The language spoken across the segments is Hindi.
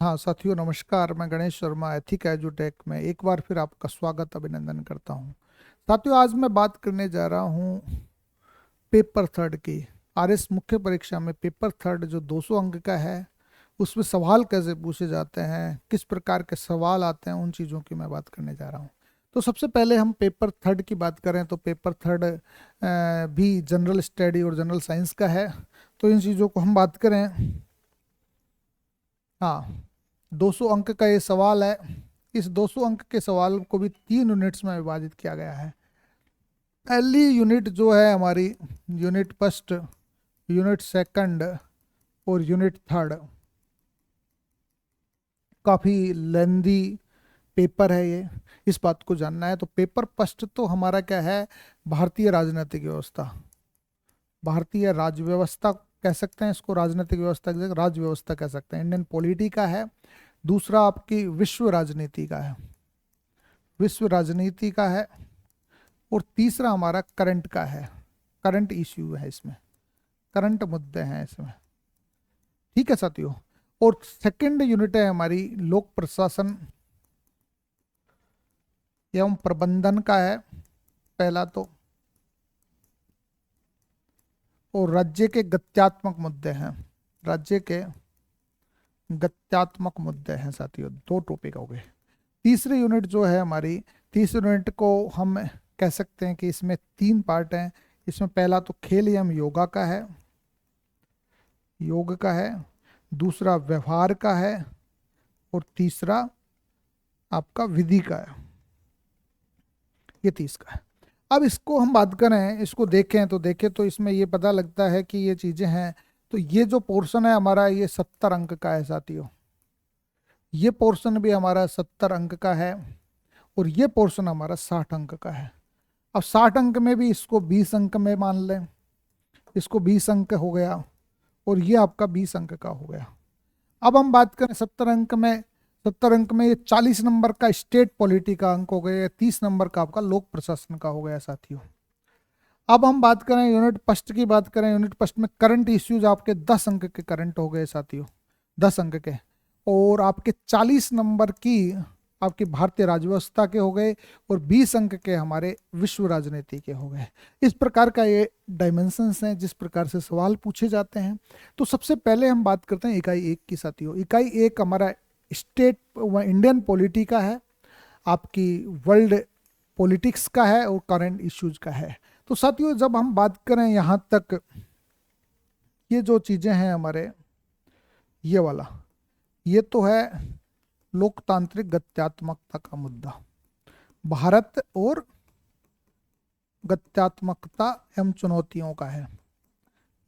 हाँ साथियों, नमस्कार। मैं गणेश शर्मा एथिक एजुटेक में एक बार फिर आपका स्वागत अभिनंदन करता हूँ। साथियों, आज मैं बात करने जा रहा हूँ पेपर थर्ड की। आरएस मुख्य परीक्षा में पेपर थर्ड जो 200 अंक का है, उसमें सवाल कैसे पूछे जाते हैं, किस प्रकार के सवाल आते हैं, उन चीज़ों की मैं बात करने जा रहा हूँ। तो सबसे पहले हम पेपर थर्ड की बात करें तो पेपर थर्ड भी जनरल स्टडी और जनरल साइंस का है। तो इन चीज़ों को हम बात करें। हाँ, 200 अंक का ये सवाल है। इस 200 अंक के सवाल को भी 3 यूनिट्स में विभाजित किया गया है। पहली यूनिट जो है हमारी यूनिट फर्स्ट, यूनिट सेकंड और यूनिट थर्ड, काफ़ी लेंदी पेपर है ये। इस बात को जानना है तो पेपर फर्स्ट तो हमारा क्या है, भारतीय राजनीतिक व्यवस्था। भारतीय राज्य व्यवस्था कह सकते हैं इसको, राजनीतिक व्यवस्था की जगह राज्य व्यवस्था कह सकते हैं। इंडियन पॉलिटी का है। दूसरा आपकी विश्व राजनीति का है, विश्व राजनीति का है। और तीसरा हमारा करंट का है, करंट इश्यू है इसमें, करंट मुद्दे हैं इसमें। ठीक है साथियों। और सेकंड यूनिट है हमारी लोक प्रशासन एवं प्रबंधन का है, पहला तो। और राज्य के गत्यात्मक मुद्दे हैं, राज्य के गत्यात्मक मुद्दे हैं साथियों। दो टॉपिक हो गए। तीसरी यूनिट जो है हमारी, तीसरी यूनिट को हम कह सकते हैं कि इसमें 3 पार्ट हैं। इसमें पहला तो खेल एवं योगा का है, योग का है। दूसरा व्यवहार का है। और तीसरा आपका विधि का है। ये 30 का है। अब इसको हम बात करें, इसको देखें तो इसमें ये पता लगता है कि ये चीज़ें हैं। तो ये जो पोर्शन है हमारा, ये 70 अंक का है साथियों। ये पोर्शन भी हमारा 70 अंक का है। और ये पोर्शन हमारा 60 अंक का है। अब 60 अंक में भी इसको 20 अंक में मान लें, इसको 20 अंक हो गया। और ये आपका 20 अंक का हो गया। अब हम बात करें 70 अंक में, 70 अंक में ये 40 नंबर का स्टेट पॉलिटी का अंक हो गया, 30 नंबर का आपका लोक प्रशासन का हो गया साथियों। अब हम बात करें यूनिट फर्स्ट की, बात करें यूनिट फर्स्ट में करंट इश्यूज आपके 10 अंक के करंट हो गए साथियों, 10 अंक के। और आपके 40 नंबर की आपकी भारतीय राज्यव्यवस्था के हो गए। और 20 अंक के हमारे विश्व राजनीति के हो गए। इस प्रकार का ये डायमेंशंस हैं जिस प्रकार से सवाल पूछे जाते हैं। तो सबसे पहले हम बात करते हैं इकाई 1 की साथियों। इकाई 1 हमारा स्टेट इंडियन पॉलिटी का है, आपकी वर्ल्ड पॉलिटिक्स का है और करंट इश्यूज का है। तो साथियों, जब हम बात करें यहाँ तक, ये जो चीज़ें हैं हमारे, ये वाला, ये तो है लोकतांत्रिक गत्यात्मकता का मुद्दा। भारत और गत्यात्मकता एवं चुनौतियों का है।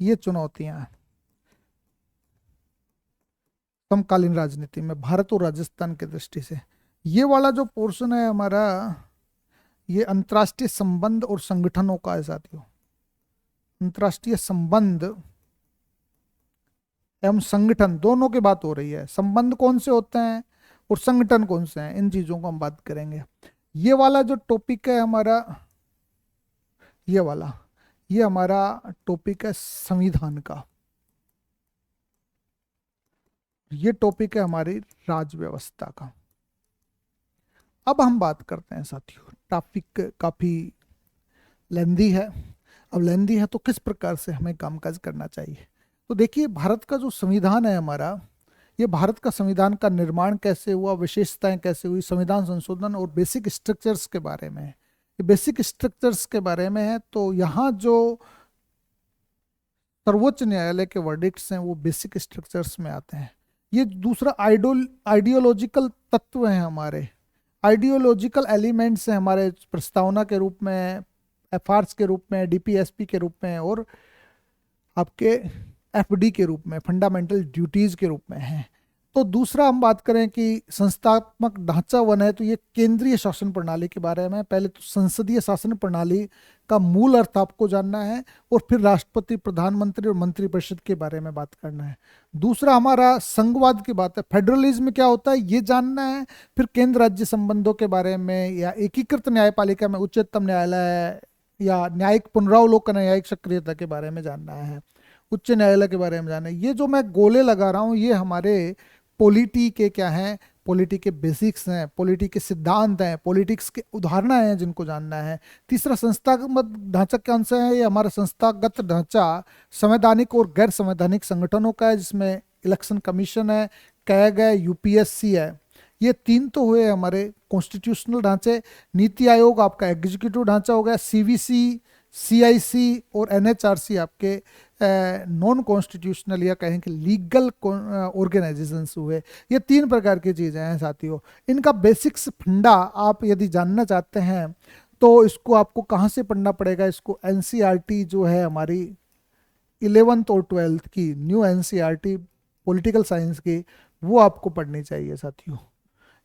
ये चुनौतियां हैं समकालीन राजनीति में भारत और राजस्थान की दृष्टि से। ये वाला जो पोर्शन है हमारा, ये अंतर्राष्ट्रीय संबंध और संगठनों का है साथियों। अंतर्राष्ट्रीय संबंध एवं संगठन दोनों की बात हो रही है। संबंध कौन से होते हैं और संगठन कौन से हैं, इन चीजों को हम बात करेंगे। ये वाला जो टॉपिक है हमारा, ये वाला, ये हमारा टॉपिक है संविधान का। ये टॉपिक है हमारी राज्य व्यवस्था का। अब हम बात करते हैं साथियों, टॉपिक काफी लेंदी है। अब लेंदी है तो किस प्रकार से हमें कामकाज करना चाहिए। तो देखिए, भारत का जो संविधान है हमारा, ये भारत का संविधान का निर्माण कैसे हुआ, विशेषताएं कैसे हुई, संविधान संशोधन और बेसिक स्ट्रक्चर्स के बारे में है। ये बेसिक स्ट्रक्चर्स के बारे में है। तो यहाँ जो सर्वोच्च न्यायालय के वर्डिक्ट्स हैं वो बेसिक स्ट्रक्चर्स में आते हैं। ये दूसरा आइडियोलॉजिकल तत्व हैं हमारे, आइडियोलॉजिकल एलिमेंट्स हैं हमारे प्रस्तावना के रूप में, एफआर्स के रूप में, डीपीएसपी के रूप में और आपके एफडी के रूप में, फंडामेंटल ड्यूटीज के रूप में है। तो दूसरा हम बात करें कि संस्थात्मक ढांचा वन है, तो ये केंद्रीय शासन प्रणाली के बारे में। पहले तो संसदीय शासन प्रणाली का मूल अर्थ आपको जानना है और फिर राष्ट्रपति, प्रधानमंत्री और मंत्रिपरिषद के बारे में बात करना है। दूसरा हमारा संघवाद की बात है, फेडरलिज्म क्या होता है ये जानना है। फिर केंद्र राज्य संबंधों के बारे में, या एकीकृत न्यायपालिका में उच्चतम न्यायालय या न्यायिक पुनरावलोकन, न्यायिक सक्रियता के बारे में जानना है, उच्च न्यायालय के बारे में जानना है। ये जो मैं गोले लगा रहा हूँ ये हमारे पॉलिटी के क्या हैं, पॉलिटी के बेसिक्स हैं, पॉलिटी के सिद्धांत हैं, पॉलिटिक्स के उदाहरण हैं जिनको जानना है। तीसरा संस्थागत ढांचा कौन सा है, ये हमारा संस्थागत ढांचा संवैधानिक और गैर संवैधानिक संगठनों का है, जिसमें इलेक्शन कमीशन है, कैग है, यूपीएससी है। ये तीन तो हुए हमारे कॉन्स्टिट्यूशनल ढांचे। नीति आयोग आपका एग्जीक्यूटिव ढांचा हो गया, सीवीसी, सीआईसी और एनएचआरसी आपके नॉन कॉन्स्टिट्यूशनल या कहें कि लीगल ऑर्गेनाइजेशंस हुए। ये तीन प्रकार की चीज़ें हैं साथियों। इनका बेसिक्स फंडा आप यदि जानना चाहते हैं तो इसको आपको कहाँ से पढ़ना पड़ेगा, इसको एनसीईआरटी जो है हमारी 11th और 12th की न्यू एनसीईआरटी पॉलिटिकल साइंस की, वो आपको पढ़नी चाहिए साथियों।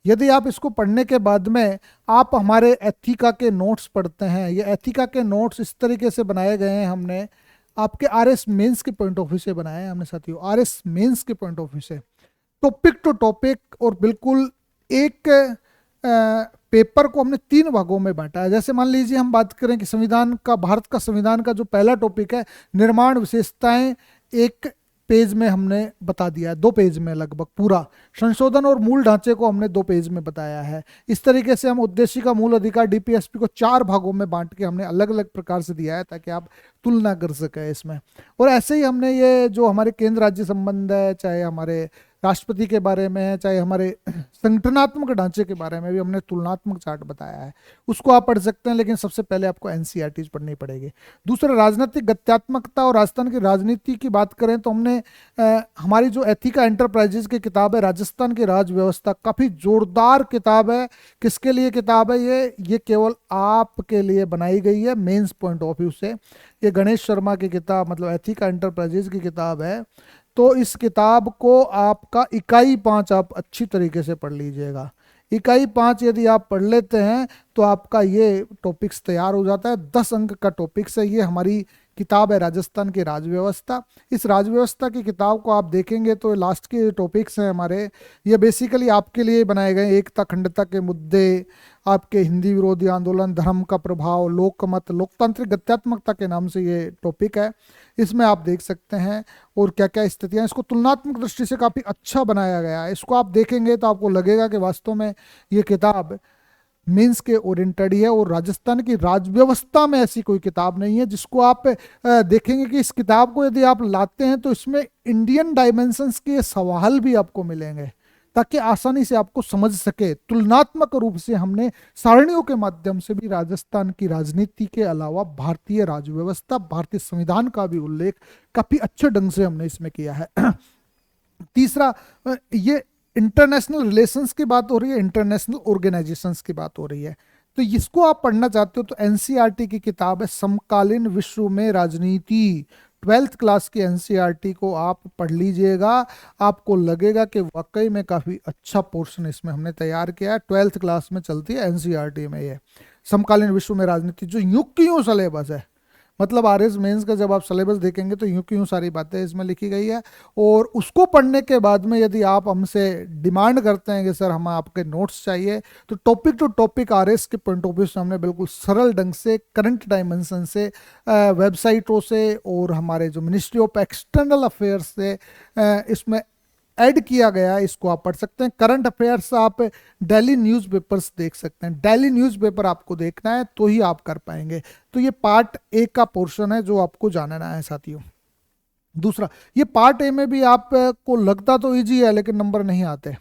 यदि आप इसको पढ़ने के बाद में आप हमारे एथिका के नोट्स पढ़ते हैं, ये एथिका के नोट्स इस तरीके से बनाए गए हैं, हमने आपके आरएस मेंस के पॉइंट ऑफ व्यू से बनाए हैं हमने साथियों, आरएस मेंस के पॉइंट ऑफ व्यू से, टॉपिक टू टॉपिक, और बिल्कुल एक पेपर को हमने 3 भागों में बांटा है। जैसे मान लीजिए हम बात करें कि संविधान का, भारत का संविधान का जो पहला टॉपिक है निर्माण विशेषताएं, एक पेज में हमने बता दिया है, 2 पेज में लगभग पूरा। संशोधन और मूल ढांचे को हमने 2 पेज में बताया है। इस तरीके से हम उद्देशिका, मूल अधिकार, डीपीएसपी को 4 भागों में बांट के हमने अलग अलग प्रकार से दिया है ताकि आप तुलना कर सके इसमें। और ऐसे ही हमने ये जो हमारे केंद्र राज्य संबंध है, चाहे हमारे राष्ट्रपति के बारे में है, चाहे हमारे संगठनात्मक ढांचे के बारे में भी हमने तुलनात्मक चार्ट बताया है, उसको आप पढ़ सकते हैं। लेकिन सबसे पहले आपको एनसीईआरटी पढ़नी पड़ेगी। दूसरा, राजनीतिक गत्यात्मकता और राजस्थान की राजनीति की बात करें तो हमने हमारी जो एथिका एंटरप्राइजेज की किताब है, राजस्थान की राज व्यवस्था, काफ़ी जोरदार किताब है। किसके लिए किताब है ये केवल आपके लिए बनाई गई है मेंस पॉइंट ऑफ व्यू से। ये गणेश शर्मा की किताब, मतलब एथिका एंटरप्राइजेज की किताब है। तो इस किताब को आपका इकाई 5 आप अच्छी तरीके से पढ़ लीजिएगा। इकाई 5 यदि आप पढ़ लेते हैं तो आपका ये टॉपिक्स तैयार हो जाता है। 10 अंक का टॉपिक्स है। ये हमारी किताब है राजस्थान की राज व्यवस्था। इस राज व्यवस्था की किताब को आप देखेंगे तो लास्ट के टॉपिक्स हैं हमारे, ये बेसिकली आपके लिए बनाए गए। एकता अखंडता के मुद्दे, आपके हिंदी विरोधी आंदोलन, धर्म का प्रभाव, लोकमत, लोकतांत्रिक गत्यात्मकता के नाम से ये टॉपिक है। इसमें आप देख सकते हैं और क्या क्या स्थितियां, इसको तुलनात्मक दृष्टि से काफ़ी अच्छा बनाया गया है। इसको आप देखेंगे तो आपको लगेगा कि वास्तव में ये किताब मीन्स के ओरिएंटेड है। और राजस्थान की राज व्यवस्था में ऐसी कोई किताब नहीं है जिसको आप देखेंगे कि इस किताब को यदि आप लाते हैं तो इसमें इंडियन डायमेंशंस के सवाल भी आपको मिलेंगे ताकि आसानी से आपको समझ सके। तुलनात्मक रूप से हमने सारणियों के माध्यम से भी राजस्थान की राजनीति के अलावा भारतीय राज व्यवस्था, भारतीय संविधान का भी उल्लेख काफी अच्छे ढंग से हमने इसमें किया है। तीसरा, ये इंटरनेशनल रिलेशंस की बात हो रही है, इंटरनेशनल ऑर्गेनाइजेशंस की बात हो रही है। तो इसको आप पढ़ना चाहते हो तो एनसीईआरटी की किताब है समकालीन विश्व में राजनीति। 12th क्लास की एनसीईआरटी को आप पढ़ लीजिएगा, आपको लगेगा कि वाकई में काफ़ी अच्छा पोर्शन इसमें हमने तैयार किया है। 12th क्लास में चलती है एनसीईआरटी में ये समकालीन विश्व में राजनीति, जो यूं की यूं सिलेबस है। मतलब आरएस मेंस का जब आप सिलेबस देखेंगे तो यूं की यूं सारी बातें इसमें लिखी गई है। और उसको पढ़ने के बाद में यदि आप हमसे डिमांड करते हैं कि सर हमें आपके नोट्स चाहिए, तो टॉपिक टू टॉपिक आरएस के पॉइंट ऑफ व्यू से हमने बिल्कुल सरल ढंग से करंट डायमेंशन से, वेबसाइटों से और हमारे जो मिनिस्ट्री ऑफ एक्सटर्नल अफेयर्स से इसमें ऐड किया गया है। इसको आप पढ़ सकते हैं। करंट अफेयर्स आप डेली न्यूज़पेपर्स देख सकते हैं। डेली न्यूज़पेपर आपको देखना है तो ही आप कर पाएंगे। तो ये पार्ट ए का पोर्शन है जो आपको जानना है साथियों। दूसरा, ये पार्ट ए में भी आपको लगता तो इजी है लेकिन नंबर नहीं आते।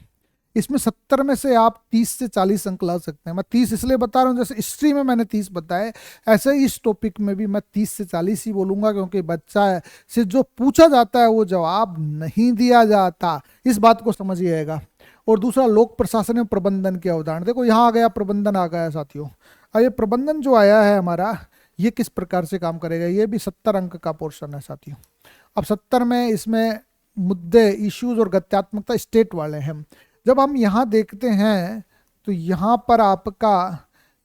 इसमें 70 में से आप 30 से 40 अंक ला सकते हैं। मैं 30 इसलिए बता रहा हूँ, जैसे हिस्ट्री में मैंने 30 बताए, ऐसे ही इस टॉपिक में भी मैं 30 से 40 ही बोलूंगा, क्योंकि बच्चा से जो पूछा जाता है वो जवाब नहीं दिया जाता। इस बात को समझिएगा। और दूसरा, लोक प्रशासन एवं प्रबंधन के अवधारणा। देखो यहाँ आ गया, प्रबंधन आ गया साथियों। अब ये प्रबंधन जो आया है हमारा, ये किस प्रकार से काम करेगा, ये भी 70 अंक का पोर्शन है साथियों। अब 70 में इसमें मुद्दे, इश्यूज और गत्यात्मकता स्टेट वाले हैं। जब हम यहाँ देखते हैं तो यहाँ पर आपका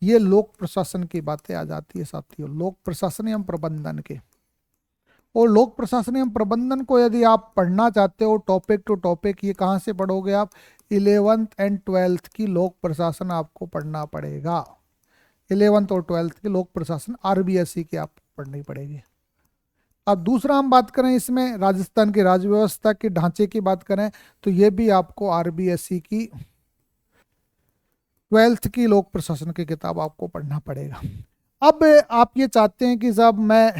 ये लोक प्रशासन की बातें आ जाती है साथियों, लोक प्रशासन एवं प्रबंधन के। और लोक प्रशासन एवं प्रबंधन को यदि आप पढ़ना चाहते हो टॉपिक टू टॉपिक, ये कहाँ से पढ़ोगे आप, 11th एंड 12th की लोक प्रशासन आपको पढ़ना पड़ेगा। 11th और 12th की लोक प्रशासन आरबीएससी की आपको पढ़नी पड़ेगी। अब दूसरा हम बात करें इसमें राजस्थान की राज्य व्यवस्था के ढांचे की बात करें तो ये भी आपको आरबीएसई की 12th की लोक प्रशासन की किताब आपको पढ़ना पड़ेगा। अब आप ये चाहते हैं कि साहब मैं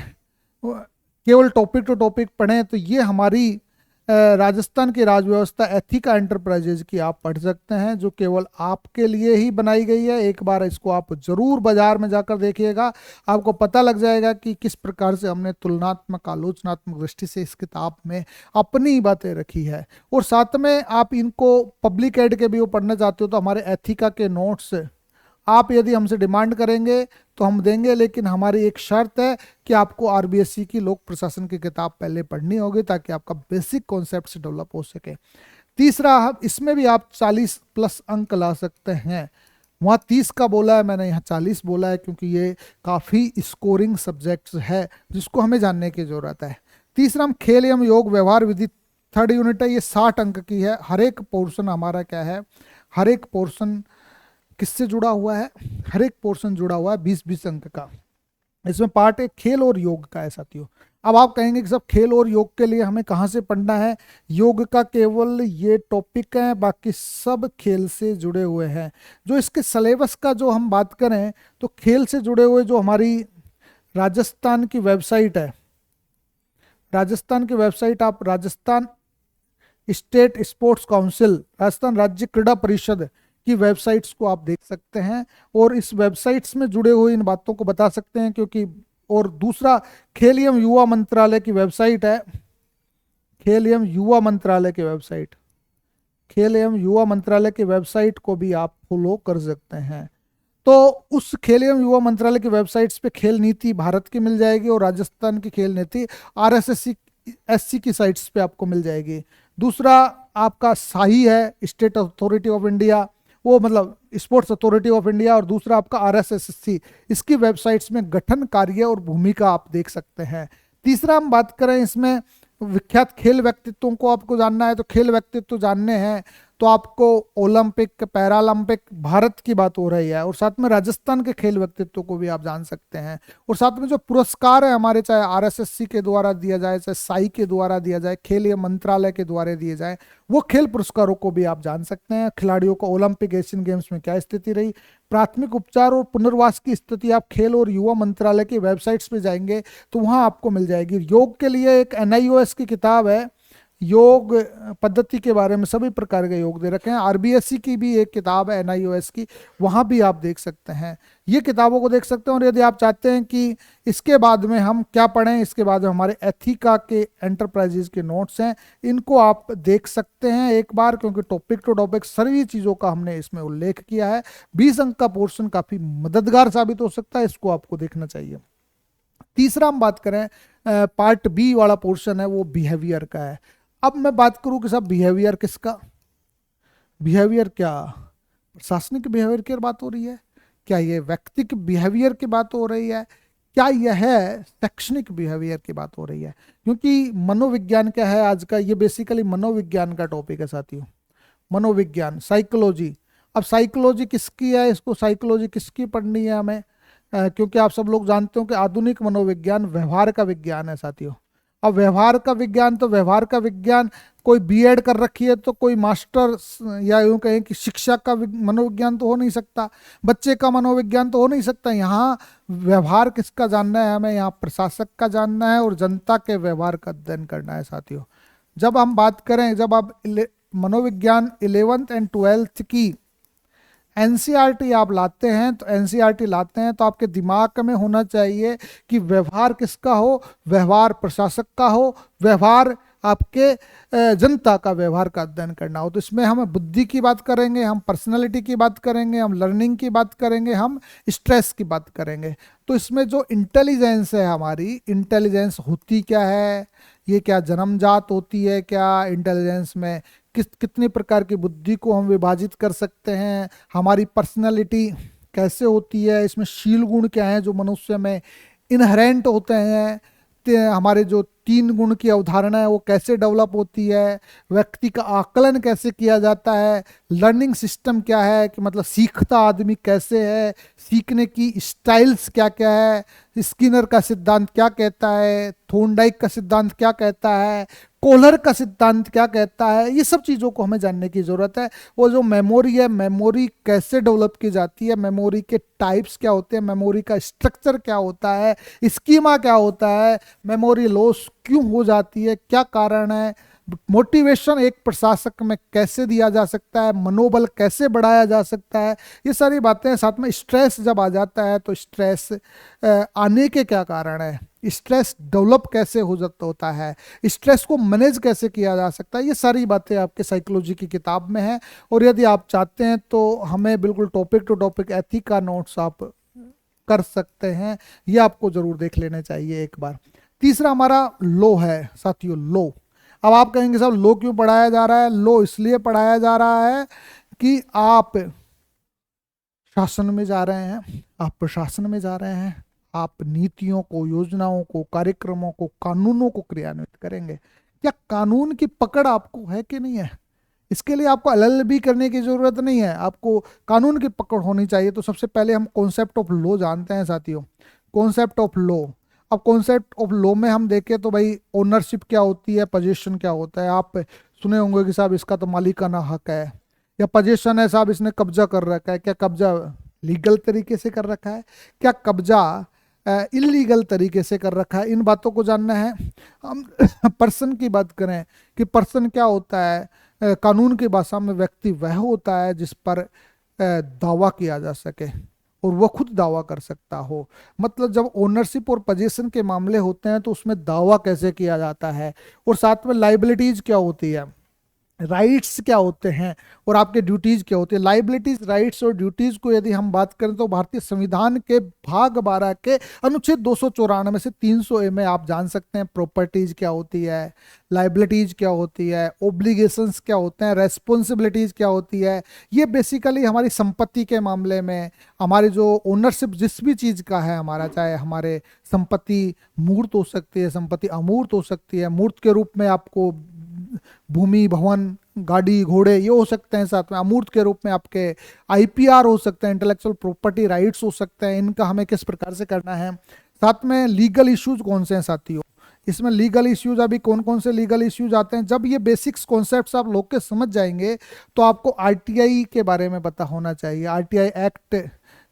केवल टॉपिक टू टॉपिक पढ़ें, तो ये हमारी राजस्थान की राज व्यवस्था एथिका एंटरप्राइजेज की आप पढ़ सकते हैं, जो केवल आपके लिए ही बनाई गई है। एक बार इसको आप जरूर बाजार में जाकर देखिएगा, आपको पता लग जाएगा कि किस प्रकार से हमने तुलनात्मक आलोचनात्मक दृष्टि से इस किताब में अपनी बातें रखी है। और साथ में आप इनको पब्लिक एड के भी वो पढ़ना चाहते हो तो हमारे एथिका के नोट्स आप यदि हमसे डिमांड करेंगे तो हम देंगे, लेकिन हमारी एक शर्त है कि आपको आरबीएसई की लोक प्रशासन की किताब पहले पढ़नी होगी ताकि आपका बेसिक कॉन्सेप्ट डेवलप हो सके। तीसरा, इसमें भी आप 40+ अंक ला सकते हैं। वहाँ 30 का बोला है, मैंने यहाँ 40 बोला है क्योंकि ये काफ़ी स्कोरिंग सब्जेक्ट्स है जिसको हमें जानने की ज़रूरत है। तीसरा, हम खेल एवं योग व्यवहार विधि 3rd यूनिट है, ये 60 अंक की है। हर एक पोर्शन हमारा क्या है, हर एक पोर्शन किससे जुड़ा हुआ है, हर एक पोर्शन जुड़ा हुआ है 20-20 अंक का। इसमें पार्ट एक खेल और योग का है साथियों। अब आप कहेंगे कि सब खेल और योग के लिए हमें कहाँ से पढ़ना है, योग का केवल ये टॉपिक है, बाकी सब खेल से जुड़े हुए हैं। जो इसके सिलेबस का जो हम बात करें तो खेल से जुड़े हुए जो हमारी राजस्थान की वेबसाइट है, राजस्थान की वेबसाइट आप Rajasthan state sports council, Rajasthan राज्य क्रीड़ा परिषद की वेबसाइट्स को आप देख सकते हैं और इस वेबसाइट्स में जुड़े हुए इन बातों को बता सकते हैं। क्योंकि और दूसरा, खेल एवं युवा मंत्रालय की वेबसाइट है, खेल एवं युवा मंत्रालय की वेबसाइट, खेल एवं युवा मंत्रालय की वेबसाइट को भी आप फॉलो कर सकते हैं। तो उस खेल एवं युवा मंत्रालय की वेबसाइट्स पे खेल नीति भारत की मिल जाएगी और राजस्थान की खेल नीति आरएसएससी की साइट्स पे आपको मिल जाएगी। दूसरा आपका साही है, स्टेट अथॉरिटी ऑफ इंडिया, वो मतलब स्पोर्ट्स अथॉरिटी ऑफ इंडिया, और दूसरा आपका आरएसएससी, इसकी वेबसाइट्स में गठन, कार्य और भूमिका आप देख सकते हैं। तीसरा हम बात करें इसमें विख्यात खेल व्यक्तित्वों को आपको जानना है, तो खेल व्यक्तित्व जानने हैं तो आपको ओलंपिक, पैरालंपिक, भारत की बात हो रही है, और साथ में राजस्थान के खेल व्यक्तित्व को भी आप जान सकते हैं। और साथ में जो पुरस्कार है हमारे, चाहे आरएसएससी के द्वारा दिया जाए, चाहे साई के द्वारा दिया जाए, खेल मंत्रालय के द्वारा दिए जाए, वो खेल पुरस्कारों को भी आप जान सकते हैं। खिलाड़ियों को ओलंपिक, एशियन गेम्स में क्या स्थिति रही, प्राथमिक उपचार और पुनर्वास की स्थिति आप खेल और युवा मंत्रालय की वेबसाइट्स पे जाएंगे तो वहां आपको मिल जाएगी। योग के लिए एक एनआईओएस की किताब है, योग पद्धति के बारे में सभी प्रकार के योग दे रखे हैं। आरबीएसई की भी एक किताब है एनआईओएस की, वहां भी आप देख सकते हैं, ये किताबों को देख सकते हैं। और यदि आप चाहते हैं कि इसके बाद में हम क्या पढ़ें, इसके बाद में हमारे एथिका के एंटरप्राइजेज के नोट्स हैं, इनको आप देख सकते हैं एक बार, क्योंकि टॉपिक टू टॉपिक सभी चीज़ों का हमने इसमें उल्लेख किया है। 20 अंक का पोर्शन काफ़ी मददगार साबित हो सकता है, इसको आपको देखना चाहिए। तीसरा हम बात करें, पार्ट बी वाला पोर्शन है, वो बिहेवियर का है। अब मैं बात करूं कि साहब बिहेवियर किसका, बिहेवियर क्या प्रशासनिक बिहेवियर की बात हो रही है, क्या ये व्यक्तिक बिहेवियर की बात हो रही है, क्या यह है शैक्षणिक बिहेवियर की बात हो रही है? क्योंकि मनोविज्ञान क्या है आज का, ये बेसिकली मनोविज्ञान का टॉपिक है साथियों, मनोविज्ञान, साइकोलॉजी। अब साइकोलॉजी किसकी है, इसको साइकोलॉजी किसकी पढ़नी है हमें, क्योंकि आप सब लोग जानते हो कि आधुनिक मनोविज्ञान व्यवहार का विज्ञान है साथियों। अब व्यवहार का विज्ञान, तो व्यवहार का विज्ञान कोई बीएड कर रखी है तो कोई मास्टर या यूं कहें कि शिक्षा का मनोविज्ञान तो हो नहीं सकता, बच्चे का मनोविज्ञान तो हो नहीं सकता। यहाँ व्यवहार किसका जानना है हमें, यहाँ प्रशासक का जानना है और जनता के व्यवहार का अध्ययन करना है साथियों। जब हम बात करें, जब आप मनोविज्ञान 11th एंड 12th की एनसीईआरटी आप लाते हैं, तो एनसीईआरटी लाते हैं तो आपके दिमाग में होना चाहिए कि व्यवहार किसका हो, व्यवहार प्रशासक का हो, व्यवहार आपके जनता का व्यवहार का अध्ययन करना हो। तो इसमें हम बुद्धि की बात करेंगे, हम पर्सनालिटी की बात करेंगे, हम लर्निंग की बात करेंगे, हम स्ट्रेस की बात करेंगे। तो इसमें जो इंटेलिजेंस है हमारी, इंटेलिजेंस होती क्या है, ये क्या जन्मजात होती है, क्या इंटेलिजेंस में कितनी प्रकार की बुद्धि को हम विभाजित कर सकते हैं, हमारी पर्सनालिटी कैसे होती है, इसमें शील गुण क्या है जो मनुष्य में इनहेरेंट होते हैं, हमारे जो तीन गुण की अवधारणा है वो कैसे डेवलप होती है, व्यक्ति का आकलन कैसे किया जाता है, लर्निंग सिस्टम क्या है कि मतलब सीखता आदमी कैसे है, सीखने की स्टाइल्स क्या क्या है, स्किनर का सिद्धांत क्या कहता है, थोर्नडाइक का सिद्धांत क्या कहता है, कोहलर का सिद्धांत क्या कहता है, ये सब चीज़ों को हमें जानने की ज़रूरत है। वो जो मेमोरी है, मेमोरी कैसे डेवलप की जाती है, मेमोरी के टाइप्स क्या होते हैं, मेमोरी का स्ट्रक्चर क्या होता है, स्कीमा क्या होता है, मेमोरी लॉस क्यों हो जाती है, क्या कारण है, मोटिवेशन एक प्रशासक में कैसे दिया जा सकता है, मनोबल कैसे बढ़ाया जा सकता है, ये सारी बातें। साथ में स्ट्रेस जब आ जाता है तो स्ट्रेस आने के क्या कारण है, स्ट्रेस डेवलप कैसे हो जाता होता है, स्ट्रेस को मैनेज कैसे किया जा सकता है, ये सारी बातें आपके साइकोलॉजी की किताब में है। और यदि आप चाहते हैं तो हमें बिल्कुल टॉपिक टू टॉपिक एथिक का नोट्स आप कर सकते हैं, ये आपको जरूर देख लेने चाहिए एक बार। तीसरा हमारा लो है साथियों, लो। अब आप कहेंगे साहब लो क्यों पढ़ाया जा रहा है? लो इसलिए पढ़ाया जा रहा है कि आप शासन में जा रहे हैं, आप प्रशासन में जा रहे हैं, आप नीतियों को, योजनाओं को, कार्यक्रमों को, कानूनों को क्रियान्वित करेंगे। क्या कानून की पकड़ आपको है कि नहीं है? इसके लिए आपको एलएलबी करने की जरूरत नहीं है, आपको कानून की पकड़ होनी चाहिए। तो सबसे पहले हम कॉन्सेप्ट ऑफ लॉ जानते हैं साथियों, कॉन्सेप्ट ऑफ लॉ। अब कॉन्सेप्ट ऑफ लॉ में हम देखें तो भाई ओनरशिप क्या होती है, पोजीशन क्या होता है। आप सुने होंगे कि साहब इसका तो मालिकाना हक है, या पोजीशन है साहब इसने कब्जा कर रखा है। क्या कब्जा लीगल तरीके से कर रखा है, क्या कब्जा इलीगल तरीके से कर रखा है, इन बातों को जानना है। हम पर्सन की बात करें कि पर्सन क्या होता है, कानून की भाषा में व्यक्ति वह होता है जिस पर दावा किया जा सके और वह खुद दावा कर सकता हो। मतलब जब ओनरशिप और पोजीशन के मामले होते हैं तो उसमें दावा कैसे किया जाता है, और साथ में लाइबिलिटीज क्या होती है, राइट्स क्या होते हैं, और आपके ड्यूटीज क्या होते हैं। लाइबिलिटीज, राइट्स और ड्यूटीज को यदि हम बात करें तो भारतीय संविधान के भाग 12 के अनुच्छेद 294 से 300A में आप जान सकते हैं प्रॉपर्टीज क्या होती है, लाइबिलिटीज क्या होती है, ओब्लिगेशंस क्या होते हैं, रेस्पॉन्सिबिलिटीज क्या होती है। ये बेसिकली हमारी संपत्ति के मामले में हमारी जो ओनरशिप जिस भी चीज़ का है हमारा, चाहे हमारे संपत्ति मूर्त हो सकती है, संपत्ति अमूर्त हो सकती है। मूर्त के रूप में आपको भूमि, भवन, गाड़ी, घोड़े ये हो सकते हैं। साथ में अमूर्त के रूप में आपके आईपीआर हो सकते हैं, इंटेलेक्चुअल प्रॉपर्टी राइट्स हो सकते हैं। इनका हमें किस प्रकार से करना है। साथ में लीगल इश्यूज कौन से हैं साथियों, इसमें लीगल इश्यूज अभी कौन कौन से लीगल इश्यूज आते हैं। जब ये बेसिक्स कॉन्सेप्ट्स आप लोग के समझ जाएंगे तो आपको आरटीआई के बारे में पता होना चाहिए। आरटीआई एक्ट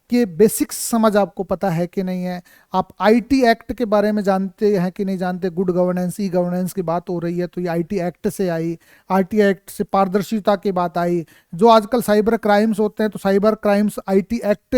के बेसिक्स समझ आपको पता है कि नहीं है। आप आईटी एक्ट के बारे में जानते हैं कि नहीं जानते। गुड गवर्नेंस, ई गवर्नेंस की बात हो रही है तो ये आईटी एक्ट से आई, आरटी एक्ट से पारदर्शिता की बात आई। जो आजकल साइबर क्राइम्स होते हैं तो साइबर क्राइम्स आईटी एक्ट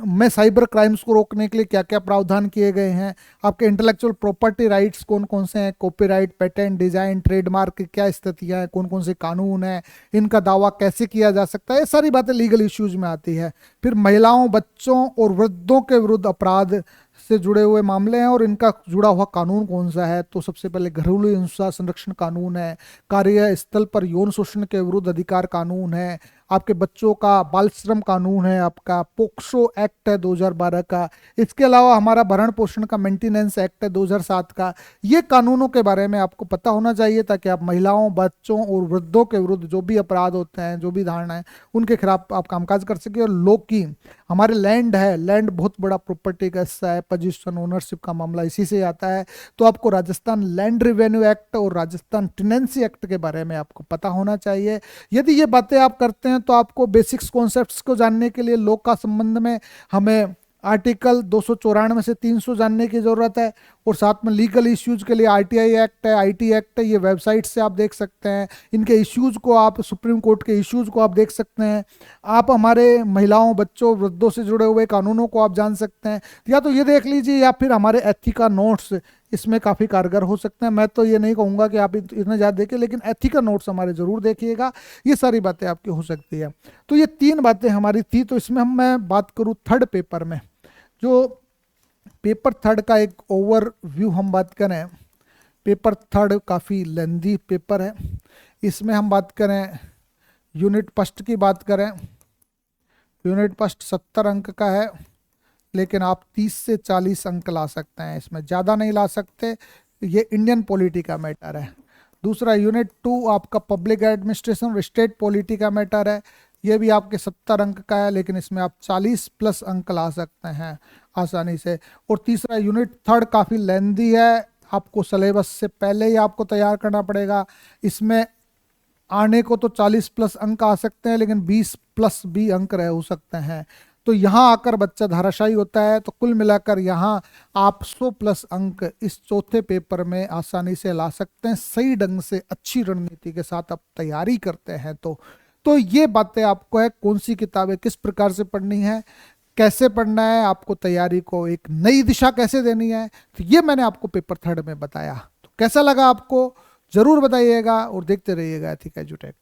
में साइबर क्राइम्स को रोकने के लिए क्या क्या प्रावधान किए गए हैं। आपके इंटेलेक्चुअल प्रॉपर्टी राइट्स कौन कौन से हैं, कॉपीराइट, पेटेंट, डिजाइन, ट्रेडमार्क की क्या स्थितियाँ हैं, कौन कौन से कानून हैं, इनका दावा कैसे किया जा सकता है, ये सारी बातें लीगल इश्यूज में आती है। फिर महिलाओं, बच्चों और वृद्धों के विरुद्ध अपराध से जुड़े हुए मामले हैं और इनका जुड़ा हुआ कानून कौन सा है। तो सबसे पहले घरेलू हिंसा संरक्षण कानून है, कार्यस्थल पर यौन शोषण के विरुद्ध अधिकार कानून है, आपके बच्चों का बाल श्रम कानून है, आपका पोक्सो एक्ट है 2012 का। इसके अलावा हमारा भरण पोषण का मेंटेनेंस एक्ट है 2007 का। ये कानूनों के बारे में आपको पता होना चाहिए ताकि आप महिलाओं, बच्चों और वृद्धों के विरुद्ध जो भी अपराध होते हैं, जो भी धारणाएं, उनके खिलाफ आप कामकाज कर सके। और लोग की हमारे लैंड है, लैंड बहुत बड़ा प्रॉपर्टी का हिस्सा है, पोजीशन, ओनरशिप का मामला इसी से आता है। तो आपको राजस्थान लैंड रेवेन्यू एक्ट और राजस्थान टेनेंसी एक्ट के बारे में आपको पता होना चाहिए। यदि ये बातें आप करते हैं तो आपको बेसिक्स कॉन्सेप्ट्स को जानने के लिए लोक का संबंध में हमें आर्टिकल 294 से 300 जानने की जरूरत है। और साथ में लीगल इश्यूज के लिए आरटीआई एक्ट है, आईटी एक्ट है, ये वेबसाइट से आप देख सकते हैं। इनके इश्यूज को आप, सुप्रीम कोर्ट के इश्यूज को आप देख सकते हैं। आप हमारे महिलाओं, बच्चों, वृद्धों से जुड़े हुए कानूनों को आप जान सकते हैं। या तो ये देख लीजिए या फिर हमारे एथिका नोट्स इसमें काफ़ी कारगर हो सकते हैं। मैं तो ये नहीं कहूँगा कि आप इतने ज़्यादा देखिए, लेकिन एथिका नोट्स हमारे ज़रूर देखिएगा, ये सारी बातें आपकी हो सकती है। तो ये 3 बातें हमारी थी। तो इसमें मैं बात करूँ थर्ड पेपर में, जो पेपर थर्ड का एक ओवरव्यू हम बात करें। पेपर थर्ड काफ़ी लेंदी पेपर है। इसमें हम बात करें यूनिट फर्स्ट की बात करें, यूनिट फर्स्ट 70 अंक का है, लेकिन आप 30 से 40 अंक ला सकते हैं, इसमें ज़्यादा नहीं ला सकते। ये इंडियन पॉलिटी का मैटर है। दूसरा यूनिट 2 आपका पब्लिक एडमिनिस्ट्रेशन और स्टेट पॉलिटी का मैटर है, ये भी आपके 70 अंक का है, लेकिन इसमें आप 40 प्लस अंक ला सकते हैं आसानी से। और तीसरा यूनिट 3 काफ़ी लेंदी है, आपको सिलेबस से पहले ही आपको तैयार करना पड़ेगा। इसमें आने को तो 40 प्लस अंक आ सकते हैं, लेकिन 20 प्लस भी अंक रह हो सकते हैं, तो यहाँ आकर बच्चा धाराशायी होता है। तो कुल मिलाकर यहाँ आप 100 प्लस अंक इस चौथे पेपर में आसानी से ला सकते हैं, सही ढंग से अच्छी रणनीति के साथ आप तैयारी करते हैं तो ये बातें आपको है, कौन सी किताबें किस प्रकार से पढ़नी है, कैसे पढ़ना है, आपको तैयारी को एक नई दिशा कैसे देनी है, तो ये मैंने आपको पेपर 3 में बताया। तो कैसा लगा आपको जरूर बताइएगा और देखते रहिएगा एथिक एजुटेक।